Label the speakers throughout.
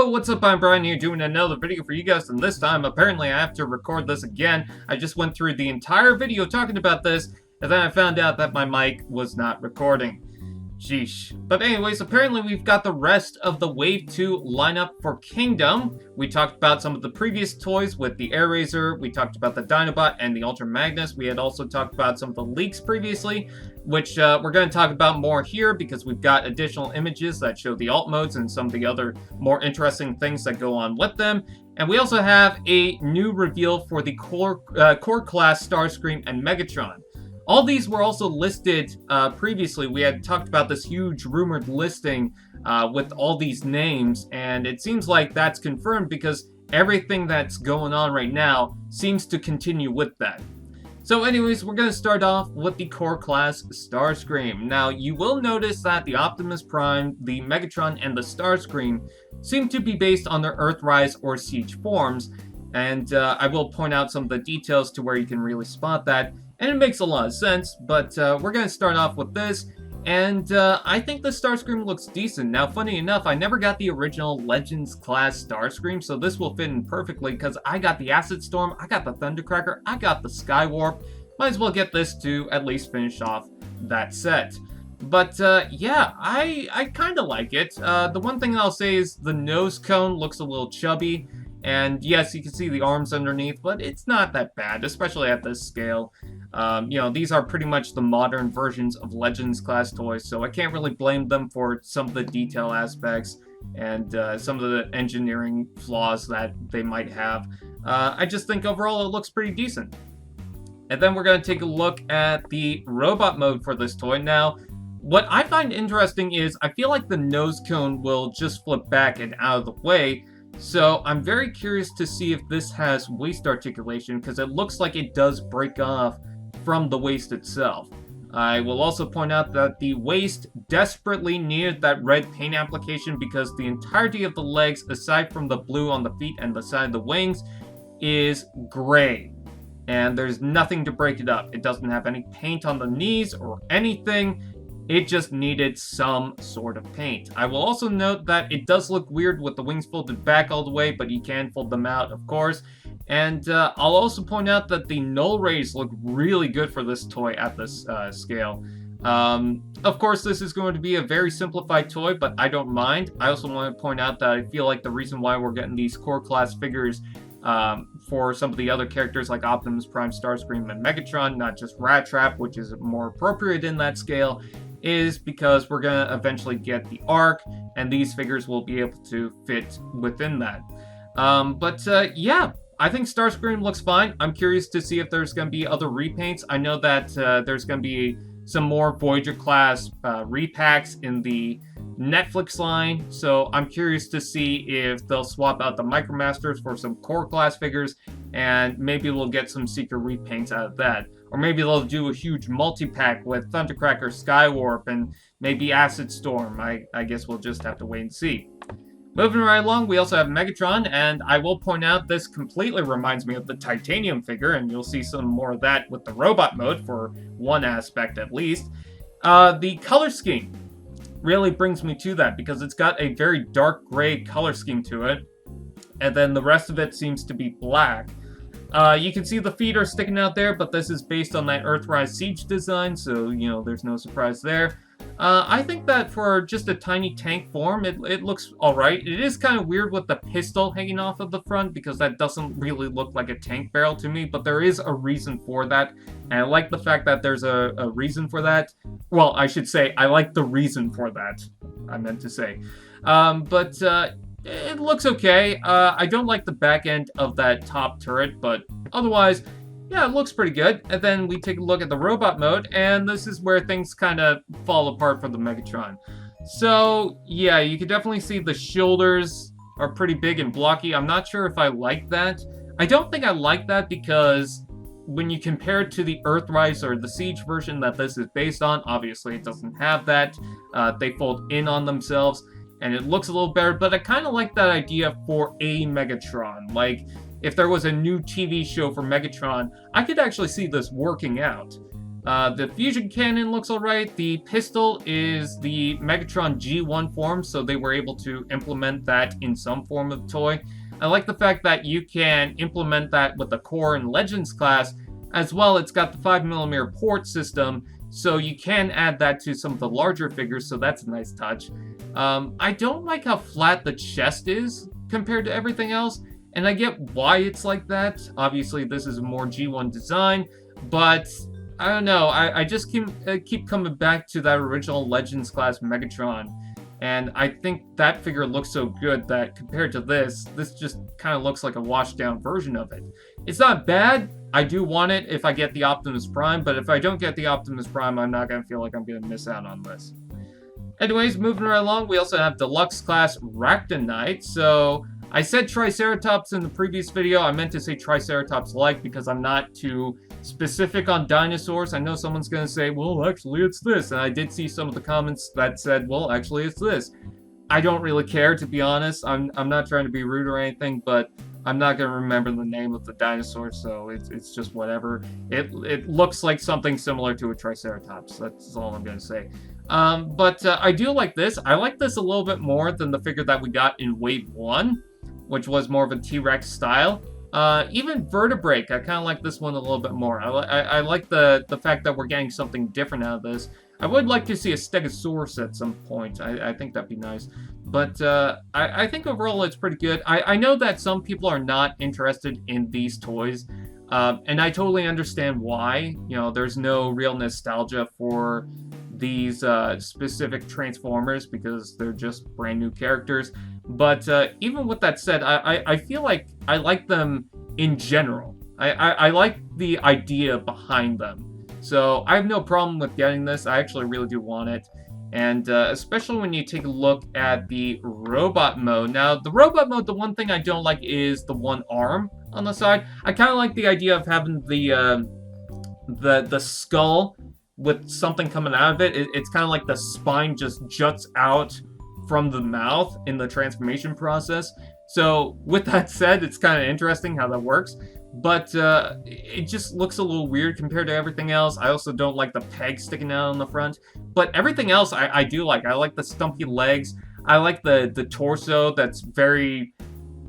Speaker 1: Yo, what's up? I'm Brian here doing another video for you guys, and this time, apparently I have to record this again. I just went through the entire video talking about this, and then I found out that my mic was not recording. Sheesh. But anyways, apparently we've got the rest of the Wave 2 lineup for Kingdom. We talked about some of the previous toys with the Air Razor, we talked about the Dinobot and the Ultra Magnus. We had also talked about some of the leaks previously, which we're going to talk about more here because we've got additional images that show the alt modes and some of the other more interesting things that go on with them. And we also have a new reveal for the core class Starscream and Megatron. All these were also listed previously. We had talked about this huge rumored listing with all these names, and it seems like that's confirmed because everything that's going on right now seems to continue with that. So anyways, we're going to start off with the core class Starscream. Now, you will notice that the Optimus Prime, the Megatron, and the Starscream seem to be based on their Earthrise or Siege forms, and I will point out some of the details to where you can really spot that. And it makes a lot of sense, but we're going to start off with this, and I think the Starscream looks decent. Now, funny enough, I never got the original Legends class Starscream, so this will fit in perfectly, because I got the Acid Storm, I got the Thundercracker, I got the Skywarp. Might as well get this to at least finish off that set. But yeah, I kind of like it. The one thing I'll say is the nose cone looks a little chubby. And yes, you can see the arms underneath, but it's not that bad, especially at this scale. You know, these are pretty much the modern versions of Legends class toys, so I can't really blame them for some of the detail aspects and some of the engineering flaws that they might have. I just think overall it looks pretty decent. And then we're going to take a look at the robot mode for this toy. Now, what I find interesting is I feel like the nose cone will just flip back and out of the way. So I'm very curious to see if this has waist articulation, because it looks like it does break off from the waist itself. I will also point out that the waist desperately needed that red paint application because the entirety of the legs, aside from the blue on the feet and the side of the wings, is gray. And there's nothing to break it up. It doesn't have any paint on the knees or anything. It just needed some sort of paint. I will also note that it does look weird with the wings folded back all the way, but you can fold them out, of course. And I'll also point out that the null rays look really good for this toy at this scale. Of course, this is going to be a very simplified toy, but I don't mind. I also want to point out that I feel like the reason why we're getting these core class figures for some of the other characters like Optimus Prime, Starscream, and Megatron, not just Rat Trap, which is more appropriate in that scale, is because we're going to eventually get the Arc, and these figures will be able to fit within that. Yeah, I think Starscream looks fine. I'm curious to see if there's going to be other repaints. I know that there's going to be some more Voyager class repacks in the Netflix line, so I'm curious to see if they'll swap out the Micromasters for some core class figures, and maybe we'll get some secret repaints out of that. Or maybe they'll do a huge multi-pack with Thundercracker, Skywarp, and maybe Acid Storm. I guess we'll just have to wait and see. Moving right along, we also have Megatron, and I will point out this completely reminds me of the Titanium figure, and you'll see some more of that with the robot mode for one aspect at least. The color scheme really brings me to that because it's got a very dark gray color scheme to it, and then the rest of it seems to be black. You can see the feet are sticking out there, but this is based on that Earthrise Siege design, so, you know, there's no surprise there. I think that for just a tiny tank form, it looks alright. It is kind of weird with the pistol hanging off of the front, because that doesn't really look like a tank barrel to me, but there is a reason for that, and I like the fact that there's a reason for that. Well, I should say, I like the reason for that, I meant to say. It looks okay. I don't like the back end of that top turret, but otherwise, yeah, it looks pretty good. And then we take a look at the robot mode, and this is where things kind of fall apart for the Megatron. So, yeah, you can definitely see the shoulders are pretty big and blocky. I'm not sure if I like that. I don't think I like that because when you compare it to the Earthrise or the Siege version that this is based on, obviously it doesn't have that. They fold in on themselves, and it looks a little better, but I kind of like that idea for a Megatron. Like, if there was a new TV show for Megatron, I could actually see this working out. The fusion cannon looks alright. The pistol is the Megatron G1 form, so they were able to implement that in some form of toy. I like the fact that you can implement that with the Core and Legends class. As well, it's got the 5mm port system, so you can add that to some of the larger figures, so that's a nice touch. I don't like how flat the chest is compared to everything else, and I get why it's like that. Obviously, this is a more G1 design, but I don't know. I just keep coming back to that original Legends class Megatron, and I think that figure looks so good that compared to this just kind of looks like a washed down version of it. It's not bad. I do want it if I get the Optimus Prime, but if I don't get the Optimus Prime, I'm not going to feel like I'm going to miss out on this. Anyways, moving right along, we also have Deluxe Class Ractonite. So, I said Triceratops in the previous video. I meant to say Triceratops-like because I'm not too specific on dinosaurs. I know someone's going to say, well, actually, it's this. And I did see some of the comments that said, well, actually, it's this. I don't really care, to be honest. I'm not trying to be rude or anything, but I'm not going to remember the name of the dinosaur, so it's just whatever. It looks like something similar to a Triceratops. That's all I'm going to say. But I do like this. I like this a little bit more than the figure that we got in Wave 1, which was more of a T-Rex style. Even Vertebrate, I kind of like this one a little bit more. I like the fact that we're getting something different out of this. I would like to see a Stegosaurus at some point. I think that'd be nice. But I think overall it's pretty good. I know that some people are not interested in these toys. And I totally understand why. You know, there's no real nostalgia for these specific Transformers because they're just brand new characters. But even with that said, I feel like I like them in general. I like the idea behind them. So I have no problem with getting this. I actually really do want it. And especially when you take a look at the robot mode. Now, the robot mode, the one thing I don't like is the one arm on the side. I kind of like the idea of having the skull with something coming out of it. It's kind of like the spine just juts out from the mouth in the transformation process. So with that said, it's kind of interesting how that works. But it just looks a little weird compared to everything else. I also don't like the peg sticking out on the front. But everything else I do like. I like the stumpy legs. I like the torso that's very,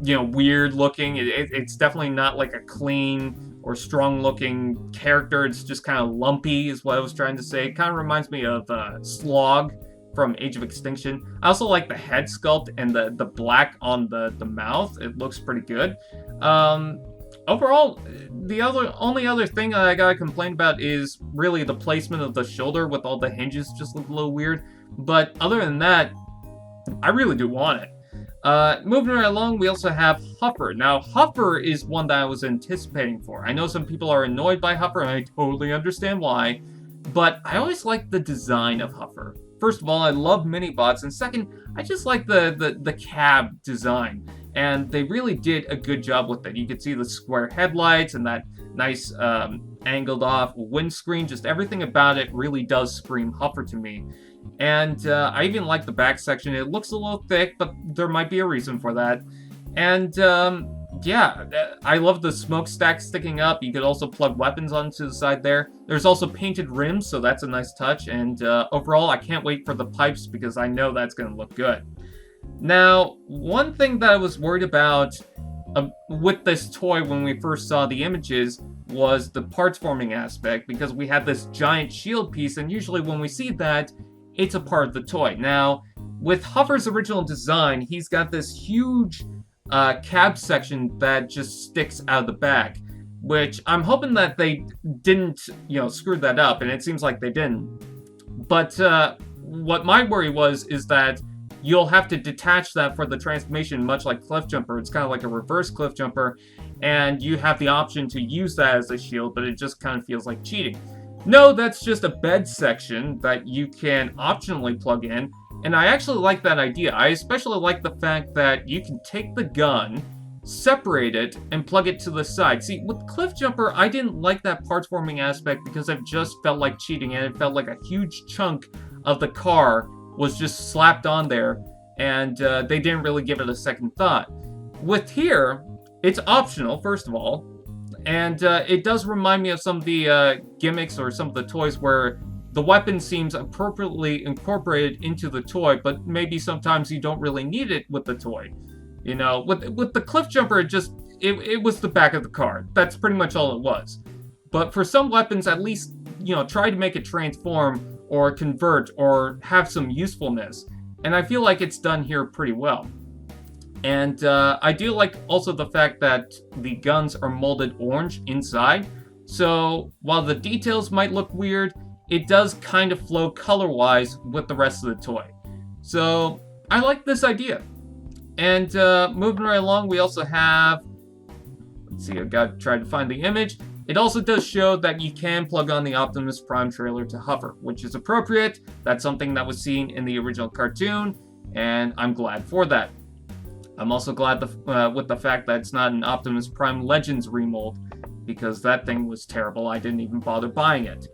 Speaker 1: weird looking. It's definitely not like a clean or strong looking character. It's just kind of lumpy is what I was trying to say. It kind of reminds me of Slog from Age of Extinction. I also like the head sculpt and the black on the mouth. It looks pretty good. Overall, the only other thing I gotta complain about is really the placement of the shoulder with all the hinges just look a little weird. But other than that, I really do want it. Moving right along, we also have Huffer. Now, Huffer is one that I was anticipating for. I know some people are annoyed by Huffer, and I totally understand why. But I always like the design of Huffer. First of all, I love mini-bots, and second, I just like the cab design. And they really did a good job with it. You can see the square headlights and that nice angled off windscreen. Just everything about it really does scream Huffer to me. And I even like the back section. It looks a little thick, but there might be a reason for that. And yeah, I love the smokestack sticking up. You could also plug weapons onto the side there. There's also painted rims, so that's a nice touch. And overall, I can't wait for the pipes because I know that's going to look good. Now, one thing that I was worried about with this toy when we first saw the images was the parts forming aspect, because we had this giant shield piece, and usually when we see that, it's a part of the toy. Now, with Huffer's original design, he's got this huge cab section that just sticks out of the back, which I'm hoping that they didn't, screw that up, and it seems like they didn't. But what my worry is that you'll have to detach that for the transformation, much like Cliff Jumper. It's kind of like a reverse Cliff Jumper, and you have the option to use that as a shield, but it just kind of feels like cheating. No, that's just a bed section that you can optionally plug in, and I actually like that idea. I especially like the fact that you can take the gun, separate it, and plug it to the side. See, with Cliff Jumper, I didn't like that parts forming aspect because it just felt like cheating, and it felt like a huge chunk of the car was just slapped on there, and they didn't really give it a second thought. With here, it's optional, first of all, And it does remind me of some of the gimmicks or some of the toys where the weapon seems appropriately incorporated into the toy, but maybe sometimes you don't really need it with the toy. You know, with the cliff jumper, it was the back of the car. That's pretty much all it was. But for some weapons, at least, you know, try to make it transform or convert or have some usefulness. And I feel like it's done here pretty well. And I do like also the fact that the guns are molded orange inside. So while the details might look weird, it does kind of flow color-wise with the rest of the toy. So I like this idea. And moving right along, we also have, let's see, I've got to try to find the image. It also does show that you can plug on the Optimus Prime trailer to Huffer, which is appropriate. That's something that was seen in the original cartoon, and I'm glad for that. I'm also glad with the fact that it's not an Optimus Prime Legends remold, because that thing was terrible. I didn't even bother buying it.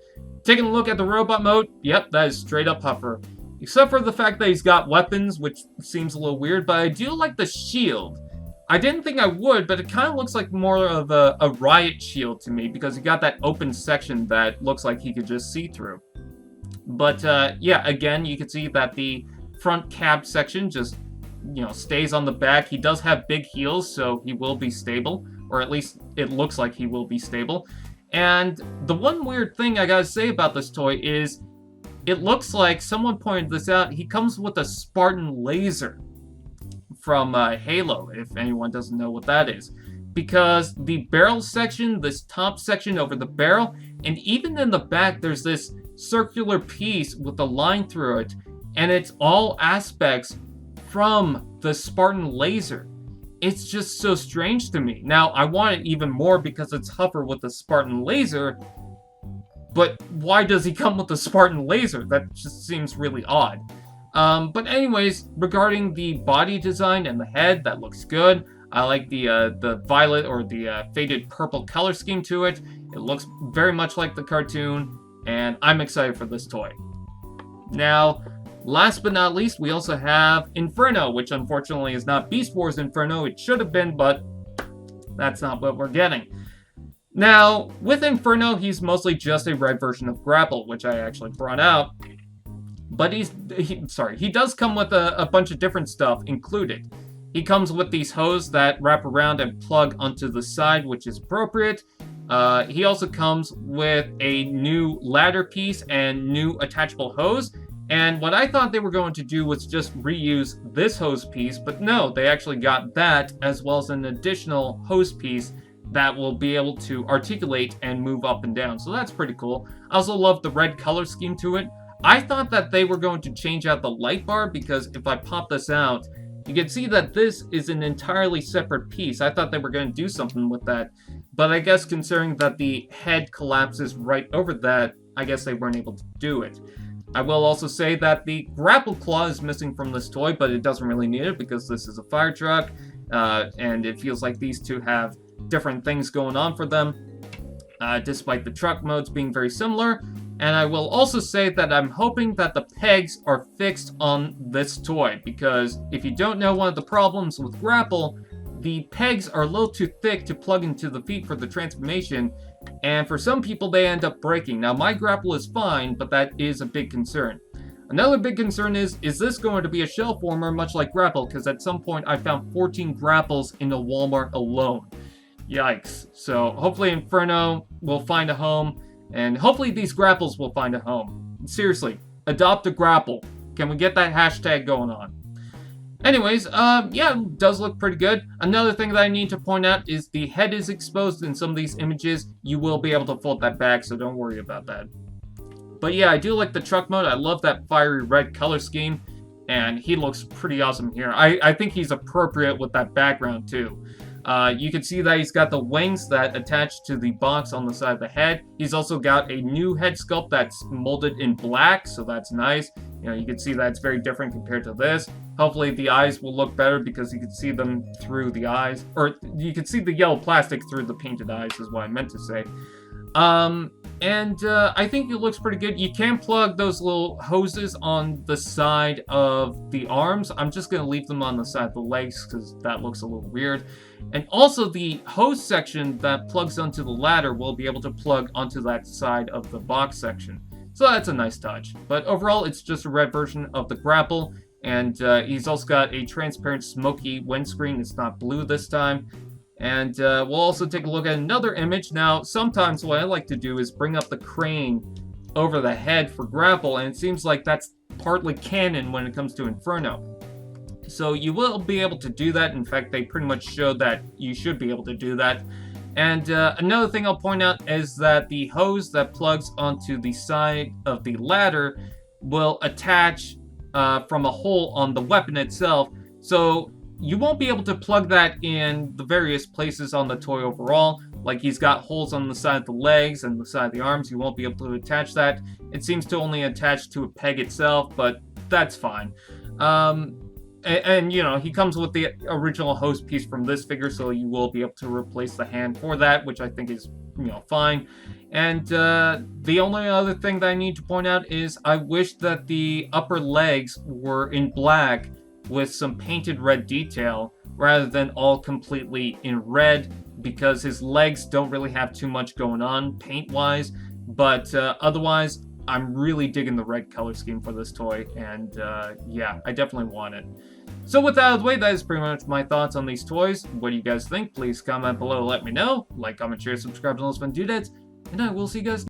Speaker 1: Taking a look at the robot mode, yep, that is straight up Huffer. Except for the fact that he's got weapons, which seems a little weird, but I do like the shield. I didn't think I would, but it kind of looks like more of a riot shield to me, because he got that open section that looks like he could just see through. But yeah, again, you can see that the front cab section just, you know, stays on the back. He does have big heels, so he will be stable, or at least it looks like he will be stable. And the one weird thing I gotta say about this toy is, it looks like, someone pointed this out, he comes with a Spartan laser from Halo, if anyone doesn't know what that is. Because the barrel section, this top section over the barrel, and even in the back there's this circular piece with a line through it, and it's all aspects from the Spartan laser. It's just so strange to me. Now, I want it even more because it's Huffer with the Spartan laser, but why does he come with the Spartan laser? That just seems really odd. But anyways, regarding the body design and the head, that looks good. I like the violet or the faded purple color scheme to it. It looks very much like the cartoon, and I'm excited for this toy. Now, last but not least, we also have Inferno, which unfortunately is not Beast Wars Inferno. It should have been, but that's not what we're getting. Now, with Inferno, he's mostly just a red version of Grapple, which I actually brought out. But he does come with a bunch of different stuff included. He comes with these hoses that wrap around and plug onto the side, which is appropriate. He also comes with a new ladder piece and new attachable hose. And what I thought they were going to do was just reuse this hose piece, but no, they actually got that as well as an additional hose piece that will be able to articulate and move up and down. So that's pretty cool. I also love the red color scheme to it. I thought that they were going to change out the light bar, because if I pop this out, you can see that this is an entirely separate piece. I thought they were going to do something with that. But I guess considering that the head collapses right over that, I guess they weren't able to do it. I will also say that the grapple claw is missing from this toy, but it doesn't really need it because this is a fire truck, and it feels like these two have different things going on for them, despite the truck modes being very similar. And I will also say that I'm hoping that the pegs are fixed on this toy, because if you don't know, one of the problems with Grapple, the pegs are a little too thick to plug into the feet for the transformation, and for some people they end up breaking. Now, my Grapple is fine, but that is a big concern. Another big concern is this going to be a shell former much like Grapple? Because at some point I found 14 Grapples in a Walmart alone. Yikes. So hopefully Inferno will find a home, and hopefully these Grapples will find a home. Seriously, adopt a Grapple. Can we get that hashtag going on? Anyways, yeah, it does look pretty good. Another thing that I need to point out is the head is exposed in some of these images. You will be able to fold that back, so don't worry about that. But yeah, I do like the truck mode. I love that fiery red color scheme, and he looks pretty awesome here. I think he's appropriate with that background too. You can see that he's got the wings that attach to the box on the side of the head. He's also got a new head sculpt that's molded in black, so that's nice. You know, you can see that it's very different compared to this. Hopefully the eyes will look better because you can see them through the eyes. Or you can see the yellow plastic through the painted eyes is what I meant to say. And I think it looks pretty good. You can plug those little hoses on the side of the arms. I'm just going to leave them on the side of the legs because that looks a little weird. And also the hose section that plugs onto the ladder will be able to plug onto that side of the box section. So that's a nice touch. But overall, it's just a red version of the grapple. And he's also got a transparent smoky windscreen. It's not blue this time. And we'll also take a look at another image. Now, sometimes what I like to do is bring up the crane over the head for grapple, and it seems like that's partly canon when it comes to Inferno. So you will be able to do that. In fact, they pretty much showed that you should be able to do that. And another thing I'll point out is that the hose that plugs onto the side of the ladder will attach from a hole on the weapon itself. So you won't be able to plug that in the various places on the toy overall. Like he's got holes on the side of the legs and the side of the arms. You won't be able to attach that. It seems to only attach to a peg itself, but that's fine. And you know, he comes with the original hose piece from this figure, so you will be able to replace the hand for that, which I think is, you know, fine. And the only other thing that I need to point out is I wish that the upper legs were in black with some painted red detail rather than all completely in red, because his legs don't really have too much going on paint-wise, but otherwise, I'm really digging the red color scheme for this toy, and yeah, I definitely want it. So with that out of the way, that is pretty much my thoughts on these toys. What do you guys think? Please comment below, let me know. Like, comment, share, subscribe, and all those fun doodads, and I will see you guys